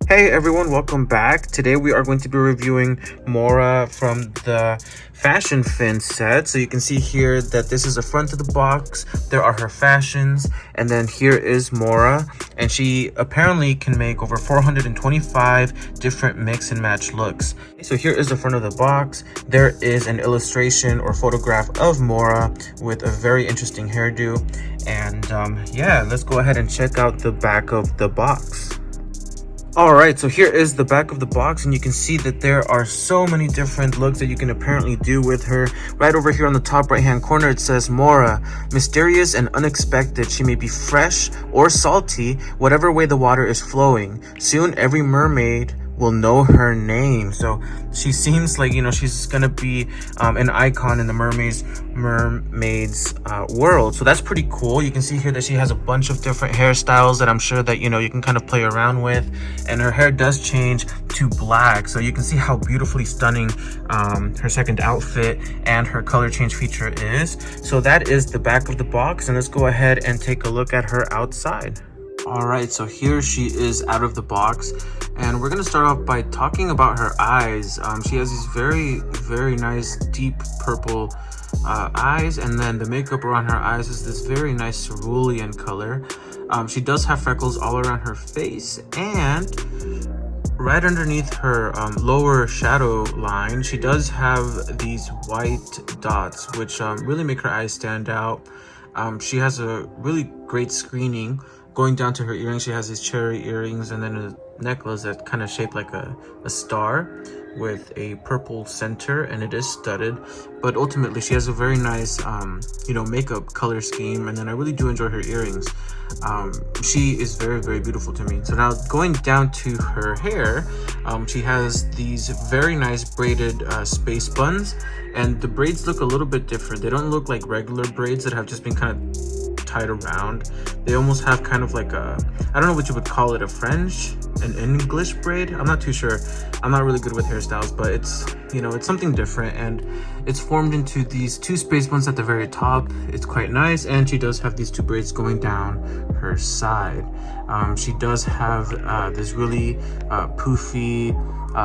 Hey everyone, welcome back. Today we are going to be reviewing Morra from the fashion fin set. So you can see here that this is the front of the box. There are her fashions, and then here is Morra, and she apparently can make over 425 different mix and match looks. So here is the front of the box. There is an illustration or photograph of Morra with a very interesting hairdo, and yeah, let's go ahead and check out the back of the box. Alright, so here is the back of the box, and you can see that there are so many different looks that you can apparently do with her. Right over here on the top right hand corner it says Morra, mysterious and unexpected. She may be fresh or salty, whatever way the water is flowing. Soon every mermaid will know her name. So she seems like, she's gonna be an icon in the Mermaze Mermaidz world. So that's pretty cool. You can see here that she has a bunch of different hairstyles that I'm sure that you can kind of play around with, and her hair does change to black, so you can see how beautifully stunning her second outfit and her color change feature is. So that is the back of the box, and let's go ahead and take a look at her outside. Alright, so here she is out of the box, and we're going to start off by talking about her eyes. She has these very nice deep purple eyes, and then the makeup around her eyes is this very nice cerulean color. She does have freckles all around her face, and right underneath her lower shadow line, she does have these white dots, which really make her eyes stand out. She has a really great screening. Going down to her earrings, she has these cherry earrings, and then a necklace that kind of shaped like a star with a purple center, and it is studded. But ultimately she has a very nice makeup color scheme, and then I really do enjoy her earrings. She is very beautiful to me. So now going down to her hair, she has these very nice braided space buns, and the braids look a little bit different. They don't look like regular braids that have just been kind of tied around. They almost have kind of like a, I don't know what you would call it, an English braid. I'm not too sure. I'm not really good with hairstyles, but it's it's something different, and it's formed into these two space buns at the very top. It's quite nice, and she does have these two braids going down her side. She does have this really poofy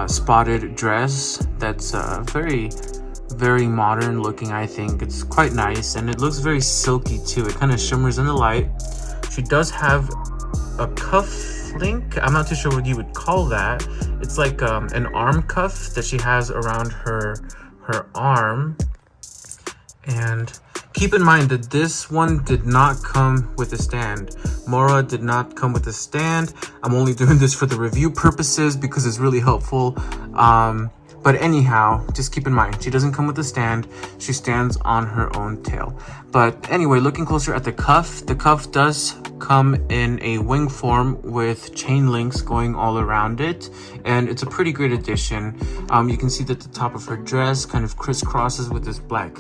spotted dress that's very modern looking. I think it's quite nice, and it looks very silky too. It kind of shimmers in the light. She does have a cuff link. I'm not too sure what you would call that. It's like an arm cuff that she has around her arm. And keep in mind that this one did not come with a stand. Morra did not come with a stand. I'm only doing this for the review purposes because it's really helpful. But anyhow, just keep in mind, she doesn't come with a stand. She stands on her own tail. But anyway, looking closer at the cuff does come in a wing form with chain links going all around it, and it's a pretty great addition. You can see that the top of her dress kind of crisscrosses with this black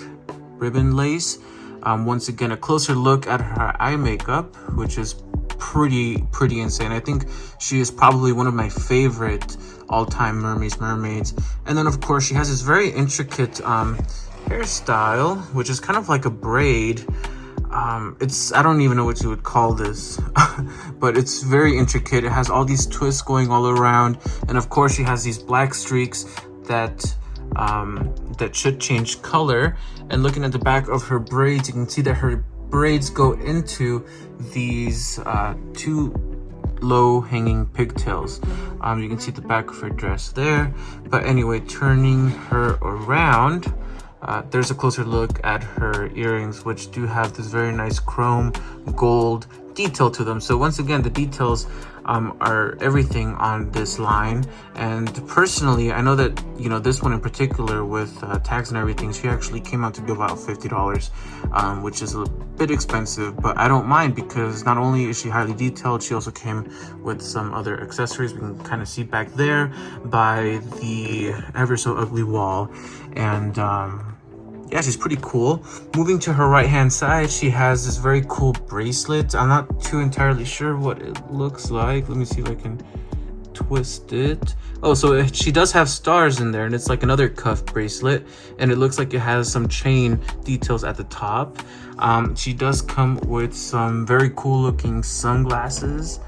ribbon lace. Once again, a closer look at her eye makeup, which is pretty insane. I think she is probably one of my favorite all-time Mermaze Mermaidz. And then of course she has this very intricate hairstyle, which is kind of like a braid. I don't even know what you would call this, but it's very intricate. It has all these twists going all around, and of course she has these black streaks that should change color. And looking at the back of her braids, you can see that her braids go into these two low hanging pigtails. You can see the back of her dress there. But anyway, turning her around, there's a closer look at her earrings, which do have this very nice chrome gold detail to them. So once again, the details are everything on this line. And personally, I know that this one in particular with tags and everything, she actually came out to be about $50, which is a bit expensive, but I don't mind, because not only is she highly detailed, she also came with some other accessories. We can kind of see back there by the ever so ugly wall. And yeah, she's pretty cool. Moving to her right hand side, she has this very cool bracelet. I'm not too entirely sure what it looks like. Let me see if I can twist it. Oh, so she does have stars in there, and it's like another cuff bracelet, and it looks like it has some chain details at the top. She does come with some very cool looking sunglasses.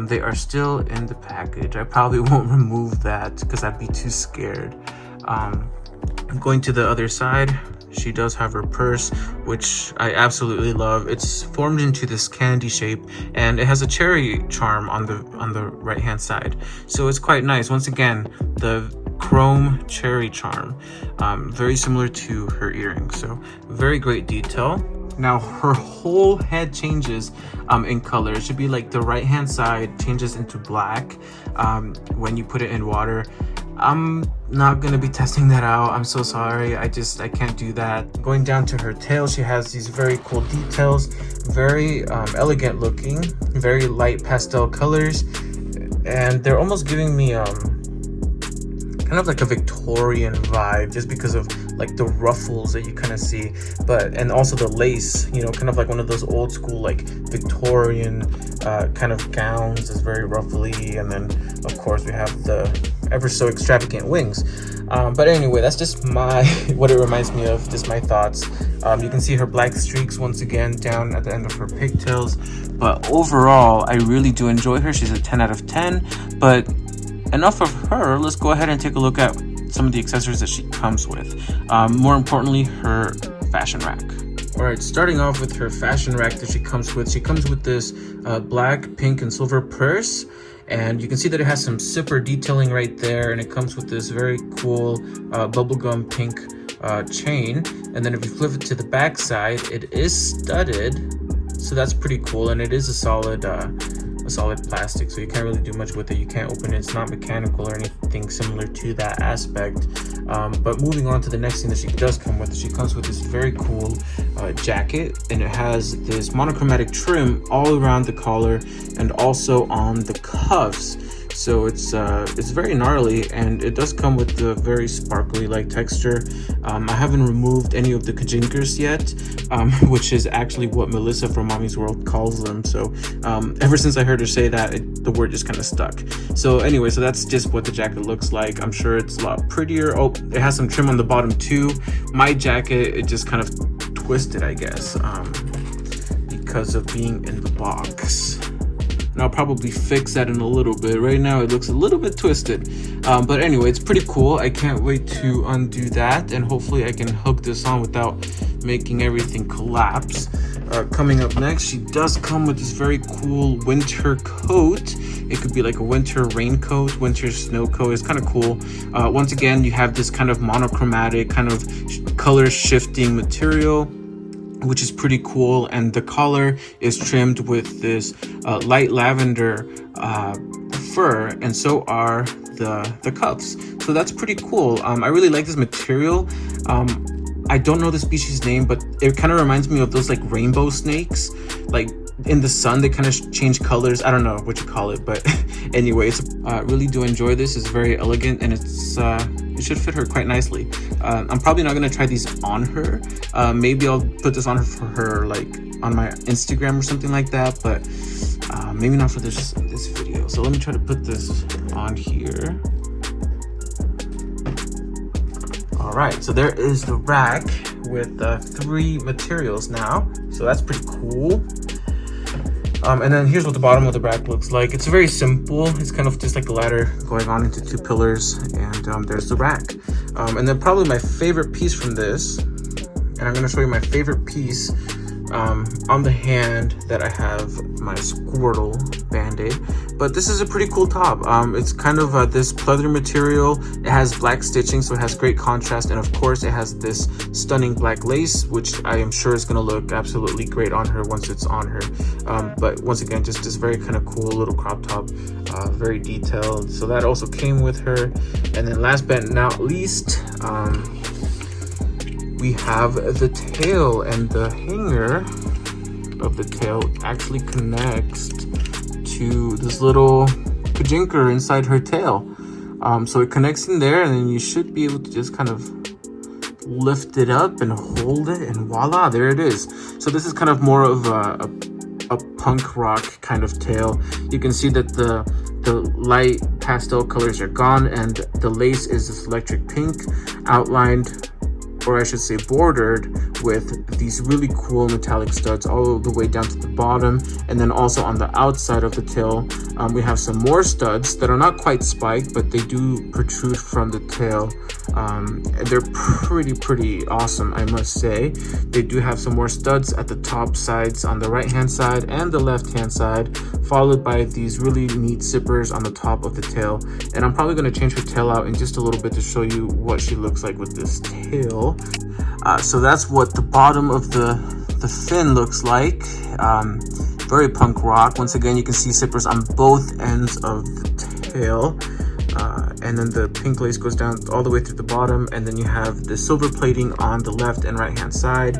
They are still in the package. I probably won't remove that because I'd be too scared. Going to the other side, she does have her purse, which I absolutely love. It's formed into this candy shape, and it has a cherry charm on the right hand side, so it's quite nice. Once again, the chrome cherry charm, very similar to her earrings, so very great detail. Now her whole head changes in color. It should be like the right hand side changes into black when you put it in water. I'm not gonna be testing that out. I'm so sorry. I can't do that. Going down to her tail, she has these very cool details, very elegant looking, very light pastel colors, and they're almost giving me kind of like a Victorian vibe, just because of like the ruffles that you kind of see, and also the lace, you know, kind of like one of those old school like Victorian kind of gowns. Is very ruffly, and then of course we have the ever so extravagant wings. But anyway, that's just what it reminds me of, just my thoughts. You can see her black streaks once again down at the end of her pigtails, but overall I really do enjoy her. She's a 10 out of 10. But enough of her, let's go ahead and take a look at some of the accessories that she comes with. More importantly, her fashion rack. All right, starting off with her fashion rack that she comes with this black, pink, and silver purse. And you can see that it has some zipper detailing right there, and it comes with this very cool bubblegum pink chain. And then if you flip it to the back side, it is studded, so that's pretty cool. And it is a solid plastic, so you can't really do much with it. You can't open it. It's not mechanical or anything similar to that aspect. But moving on to the next thing that she does come with, she comes with this very cool jacket, and it has this monochromatic trim all around the collar and also on the cuffs. So it's very gnarly, and it does come with the very sparkly like texture. I haven't removed any of the kajinkers yet, which is actually what Melissa from Mommy's World calls them. So ever since I heard her say that, the word just kind of stuck. So anyway, so that's just what the jacket looks like. I'm sure it's a lot prettier. Oh, it has some trim on the bottom too. My jacket, it just kind of twisted, I guess, because of being in the box. And I'll probably fix that in a little bit. Right now it looks a little bit twisted, but anyway, it's pretty cool. I can't wait to undo that, and hopefully I can hook this on without making everything collapse. Coming up next, she does come with this very cool winter coat. It could be like a winter raincoat, winter snow coat. It's kind of cool. Once again, you have this kind of monochromatic, kind of color shifting material, which is pretty cool, and the collar is trimmed with this light lavender fur, and so are the cuffs. So that's pretty cool. I really like this material. I don't know the species name, but it kind of reminds me of those like rainbow snakes. Like in the sun, they kind of change colors. I don't know what you call it, but anyways, really do enjoy this. It's very elegant, and it should fit her quite nicely. I'm probably not gonna try these on her. Maybe I'll put this on her for her like on my Instagram or something like that, but maybe not for this video. So let me try to put this on here. All right, so there is the rack with 3 materials now, so that's pretty cool. And then here's what the bottom of the rack looks like. It's very simple. It's kind of just like a ladder going on into 2 pillars, and there's the rack. And then probably my favorite piece from this, and I'm gonna show you my favorite piece on the hand that I have my Squirtle Band-Aid. But this is a pretty cool top. It's kind of this pleather material. It has black stitching, so it has great contrast, and of course it has this stunning black lace, which I am sure is going to look absolutely great on her once it's on her. But once again, just this very kind of cool little crop top, very detailed. So that also came with her. And then last but not least, we have the tail, and the hanger of the tail actually connects to this little kajinker inside her tail. So it connects in there, and then you should be able to just kind of lift it up and hold it, and voila, there it is. So this is kind of more of a punk rock kind of tail. You can see that the light pastel colors are gone, and the lace is this electric pink, outlined, or I should say bordered, with these really cool metallic studs all the way down to the bottom. And then also on the outside of the tail, we have some more studs that are not quite spiked, but they do protrude from the tail. And they're pretty awesome, I must say. They do have some more studs at the top sides on the right hand side and the left hand side, followed by these really neat zippers on the top of the tail. And I'm probably going to change her tail out in just a little bit to show you what she looks like with this tail. So that's what the bottom of the fin looks like. Very punk rock. Once again, you can see zippers on both ends of the tail. And then the pink lace goes down all the way through the bottom, and then you have the silver plating on the left and right hand side.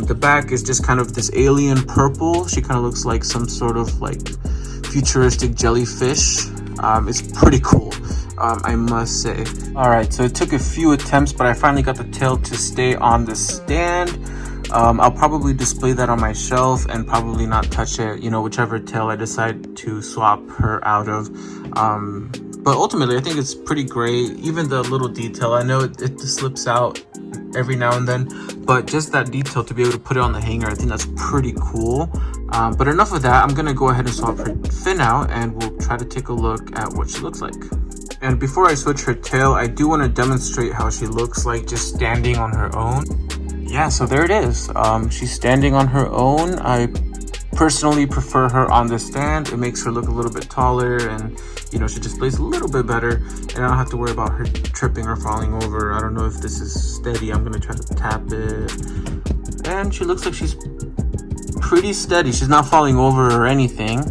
The back is just kind of this alien purple. She kind of looks like some sort of like futuristic jellyfish. It's pretty cool, I must say. All right, so it took a few attempts, but I finally got the tail to stay on the stand. I'll probably display that on my shelf and probably not touch it, you know, whichever tail I decide to swap her out of. But ultimately, I think it's pretty great. Even the little detail, I know it slips out every now and then, but just that detail to be able to put it on the hanger, I think that's pretty cool. But enough of that, I'm gonna go ahead and swap her fin out and we'll try to take a look at what she looks like. And before I switch her tail, I do want to demonstrate how she looks like just standing on her own. Yeah, so there it is. She's standing on her own. I personally prefer her on the stand. It makes her look a little bit taller, and you know, she displays a little bit better, and I don't have to worry about her tripping or falling over. I don't know if this is steady. I'm gonna try to tap it, and she looks like she's pretty steady. She's not falling over or anything.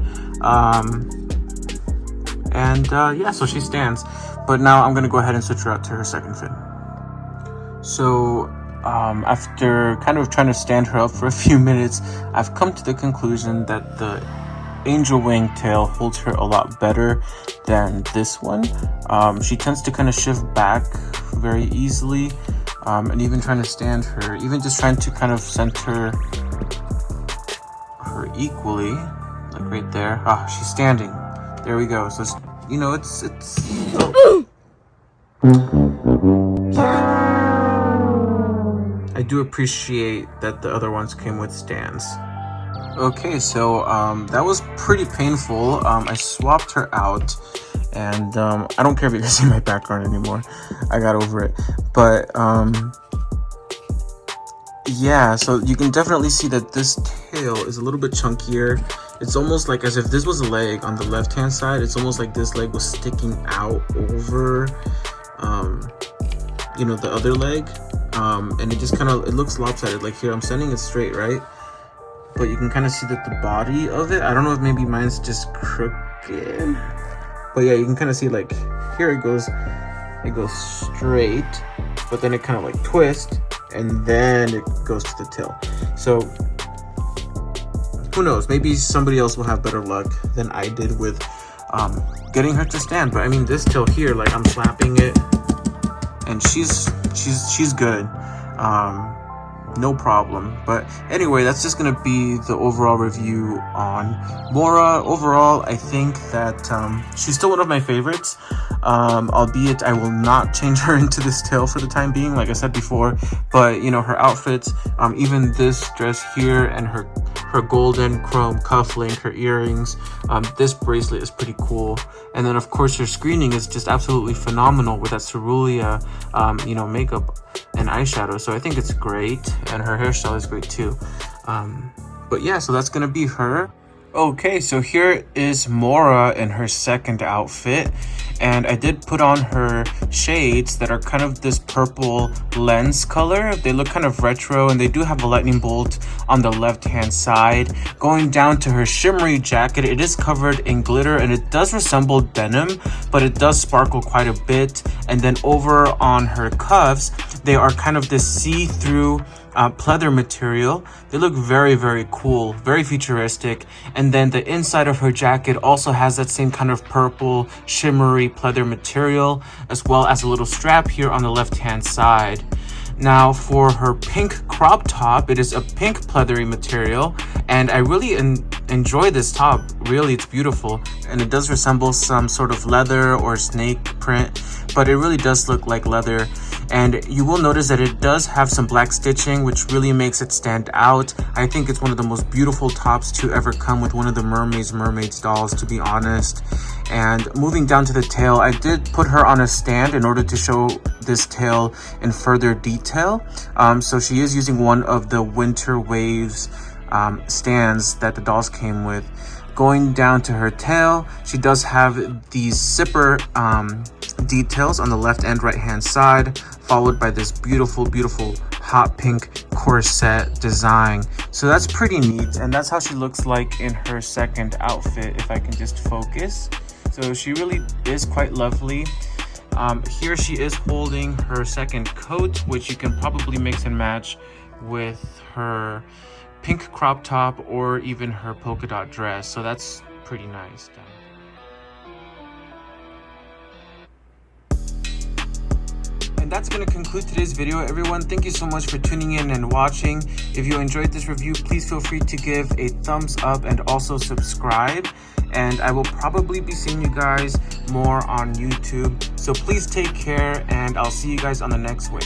Yeah, so she stands. But now I'm gonna go ahead and switch her out to her second fin. So after kind of trying to stand her up for a few minutes, I've come to the conclusion that the angel wing tail holds her a lot better than this one. She tends to kind of shift back very easily, and even trying to stand her, even just trying to kind of center her equally, like right there. She's standing. There we go. So it's, you know, it's I do appreciate that the other ones came with stands. Okay, so that was pretty painful. I swapped her out, and I don't care if you guys see my background anymore. I got over it. But yeah, so you can definitely see that this tail is a little bit chunkier. It's almost like as if this was a leg on the left hand side. It's almost like this leg was sticking out over you know, the other leg. And it just kind of, it looks lopsided. Like here, I'm standing it straight, right? But you can kind of see that the body of it, I don't know if maybe mine's just crooked, but yeah, you can kind of see like here it goes straight, but then it kind of like twists, and then it goes to the tail. So who knows, maybe somebody else will have better luck than I did with getting her to stand. But I mean, this tail here, like I'm slapping it and she's good. No problem. But anyway, that's just gonna be the overall review on Morra. Overall, I think that she's still one of my favorites, albeit I will not change her into this tail for the time being, like I said before. But you know, her outfits, even this dress here and her golden chrome cufflink, her earrings, this bracelet is pretty cool. And then of course her screening is just absolutely phenomenal with that cerulean you know, makeup and eyeshadow. So I think it's great, and her hairstyle is great too. But yeah, so that's gonna be her. Okay, so here is Morra in her second outfit, and I did put on her shades that are kind of this purple lens color. They look kind of retro, and they do have a lightning bolt on the left hand side. Going down to her shimmery jacket, it is covered in glitter, and it does resemble denim, but it does sparkle quite a bit. And then over on her cuffs, they are kind of this see-through pleather material. They look very cool, very futuristic. And then the inside of her jacket also has that same kind of purple shimmery pleather material, as well as a little strap here on the left hand side. Now for her pink crop top, it is a pink pleathery material, and I really enjoy this top. Really, it's beautiful, and it does resemble some sort of leather or snake print, but it really does look like leather. And you will notice that it does have some black stitching, which really makes it stand out. I think it's one of the most beautiful tops to ever come with one of the Mermaze Mermaidz dolls, to be honest. And moving down to the tail, I did put her on a stand in order to show this tail in further detail. So she is using one of the Winter Waves stands that the dolls came with. Going down to her tail, she does have these zipper details on the left and right hand side, followed by this beautiful hot pink corset design. So that's pretty neat, and that's how she looks like in her second outfit, if I can just focus. So she really is quite lovely. Here she is holding her second coat, which you can probably mix and match with her pink crop top or even her polka dot dress. So that's pretty nice. And that's going to conclude today's video, everyone. Thank you so much for tuning in and watching. If you enjoyed this review, please feel free to give a thumbs up and also subscribe. And I will probably be seeing you guys more on YouTube. So please take care, and I'll see you guys on the next wave.